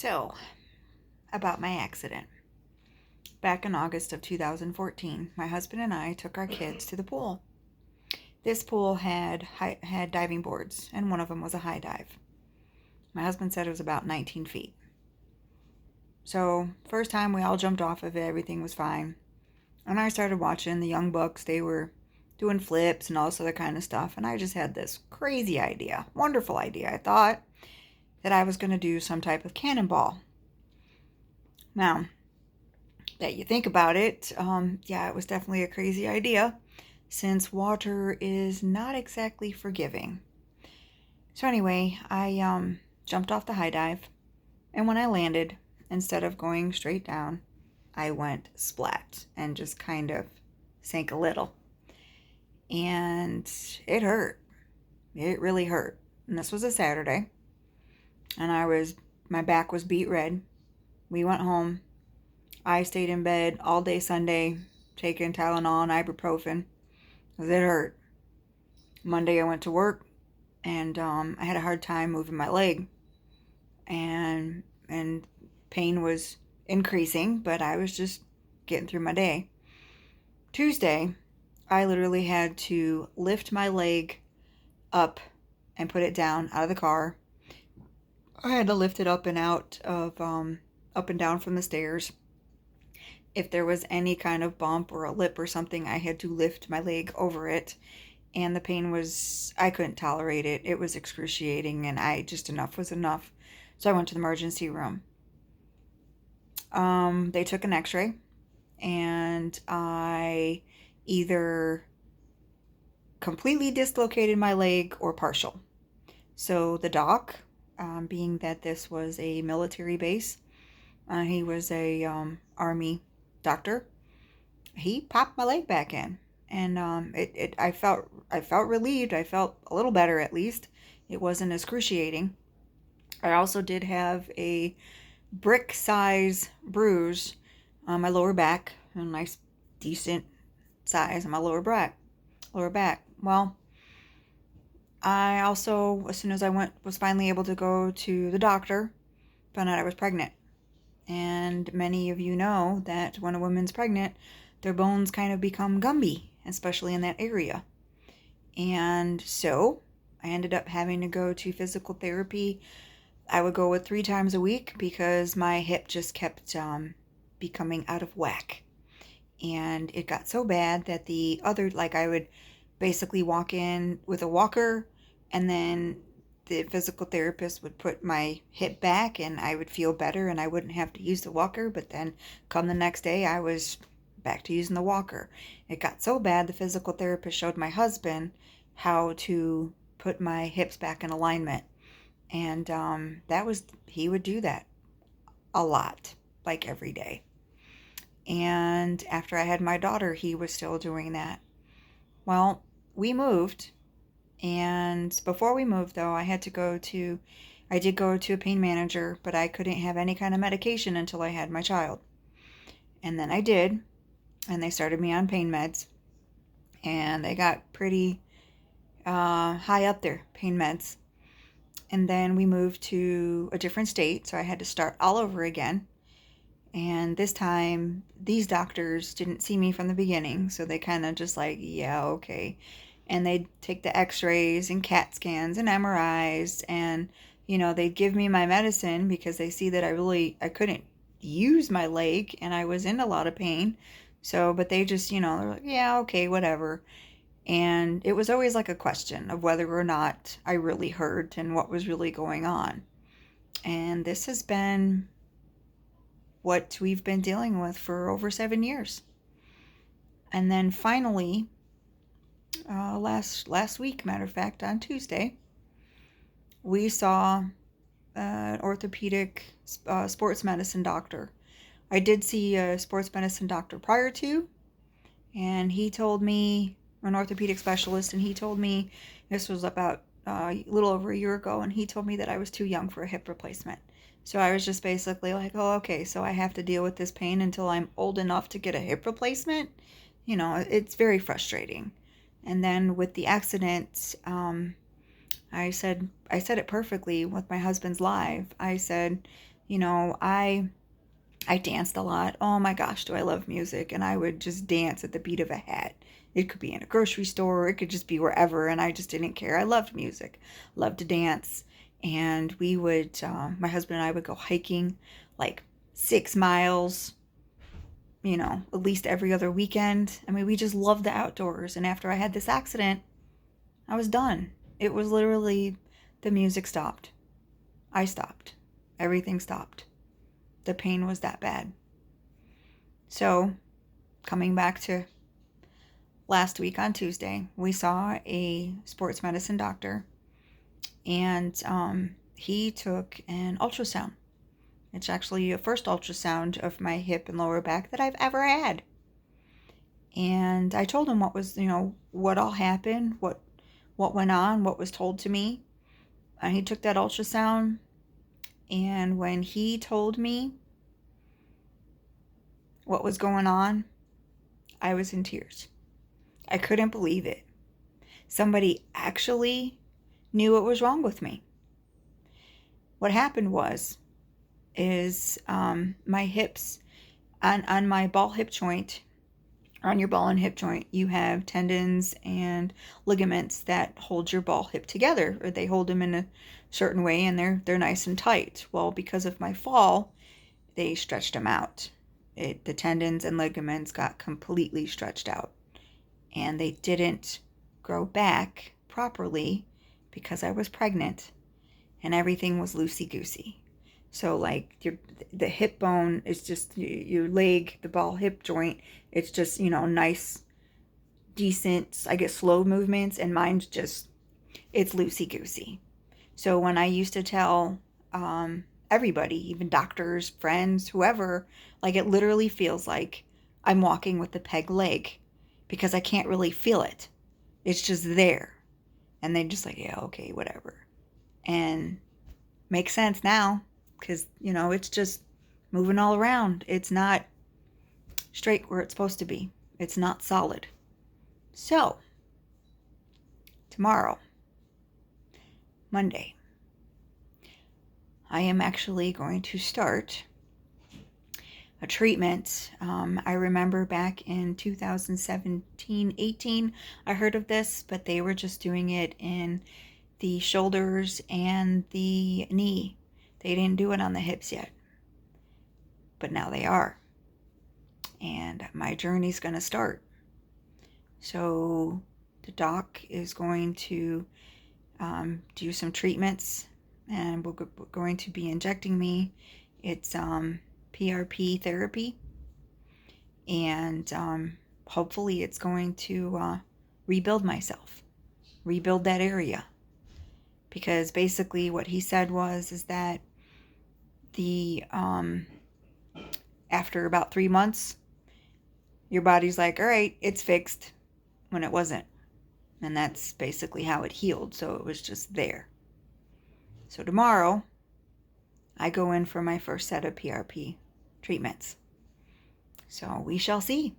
So, about my accident. Back in August of 2014, my husband and I took our kids to the pool. This pool had diving boards, and one of them was a high dive. My husband said it was about 19 feet. So, first time we all jumped off of it, everything was fine. And I started watching the young bucks. They were doing flips and all this other kind of stuff. And I just had this crazy idea, wonderful idea. I thought that I was going to do some type of cannonball. Now, that you think about it, yeah, it was definitely a crazy idea since water is not exactly forgiving. So anyway, I jumped off the high dive, and when I landed, instead of going straight down, I went splat and just kind of sank a little. And it hurt. It really hurt. And this was a Saturday, and my back was beet red. We went home. I stayed in bed all day Sunday, taking Tylenol and ibuprofen, because it hurt. Monday I went to work, and I had a hard time moving my leg, and pain was increasing, but I was just getting through my day. Tuesday, I literally had to lift my leg up and put it down out of the car. I had to lift it up and out of up and down from the stairs. If there was any kind of bump or a lip or something, I had to lift my leg over it. And the pain I couldn't tolerate it. It was excruciating, and enough was enough. So I went to the emergency room. They took an x-ray, and I either completely dislocated my leg or partial. So the doc, being that this was a military base, he was a Army doctor, he popped my leg back in, and I felt relieved. I felt a little better, at least. It wasn't excruciating. I also did have a brick size bruise on my lower back, a nice decent size on my lower back. Well, I also, as soon as I was finally able to go to the doctor, found out I was pregnant. And many of you know that when a woman's pregnant, their bones kind of become Gumby, especially in that area. And so I ended up having to go to physical therapy. I would go 3 times a week because my hip just kept becoming out of whack. And it got so bad that I would basically walk in with a walker, and then the physical therapist would put my hip back, and I would feel better and I wouldn't have to use the walker. But then come the next day, I was back to using the walker. It got so bad, the physical therapist showed my husband how to put my hips back in alignment. And he would do that a lot, like every day. And after I had my daughter, he was still doing that. Well, we moved. And before we moved, though, I did go to a pain manager, but I couldn't have any kind of medication until I had my child. And then I did, and they started me on pain meds, and they got pretty high up there, pain meds. And then we moved to a different state, so I had to start all over again. And this time, these doctors didn't see me from the beginning, so they kind of just like, yeah, okay. And they'd take the x-rays and CAT scans and MRIs, and they'd give me my medicine because they see that I couldn't use my leg and I was in a lot of pain. So, but they just, they're like, yeah, okay, whatever. And it was always like a question of whether or not I really hurt and what was really going on. And this has been what we've been dealing with for over 7 years. And then finally, last week, matter of fact, on Tuesday, we saw an orthopedic sports medicine doctor. I did see a sports medicine doctor prior to, and he told me, an orthopedic specialist, and he told me, this was about a little over a year ago, and he told me that I was too young for a hip replacement. So I was just basically like, oh, okay, so I have to deal with this pain until I'm old enough to get a hip replacement? It's very frustrating. And then with the accident, I said it perfectly with my husband's live. I said, I danced a lot. Oh my gosh, do I love music. And I would just dance at the beat of a hat. It could be in a grocery store, it could just be wherever, and I just didn't care. I loved music, loved to dance. And my husband and I would go hiking like 6 miles, at least every other weekend. I mean, we just loved the outdoors. And after I had this accident, I was done. It was literally the music stopped. I stopped. Everything stopped. The pain was that bad. So, coming back to last week on Tuesday, we saw a sports medicine doctor, and he took an ultrasound. It's actually the first ultrasound of my hip and lower back that I've ever had. And I told him what all happened, what went on, what was told to me. And he took that ultrasound, and when he told me what was going on, I was in tears. I couldn't believe it. Somebody actually knew what was wrong with me. What happened is my hips, on my ball hip joint, on your ball and hip joint, you have tendons and ligaments that hold your ball hip together, or they hold them in a certain way, and they're nice and tight. Well, because of my fall, they stretched them out. The tendons and ligaments got completely stretched out, and they didn't grow back properly because I was pregnant, and everything was loosey-goosey. So like the hip bone is just your leg, the ball hip joint. It's just, nice, decent, I guess, slow movements, and mine's just, it's loosey-goosey. So when I used to tell everybody, even doctors, friends, whoever, like, it literally feels like I'm walking with a peg leg because I can't really feel it. It's just there. And they just like, yeah, okay, whatever. And makes sense now because, it's just moving all around. It's not straight where it's supposed to be. It's not solid. So, tomorrow, Monday, I am actually going to start a treatment. I remember back in 2017-18, I heard of this, but they were just doing it in the shoulders and the knee. They didn't do it on the hips yet, but now they are. And my journey's going to start. So the doc is going to do some treatments, and we're going to be injecting me. It's PRP therapy, and hopefully it's going to rebuild myself, rebuild that area. Because basically what he said is that the after about 3 months, your body's like, all right, it's fixed, when it wasn't. And that's basically how it healed. So it was just there. So tomorrow, I go in for my first set of PRP treatments. So we shall see.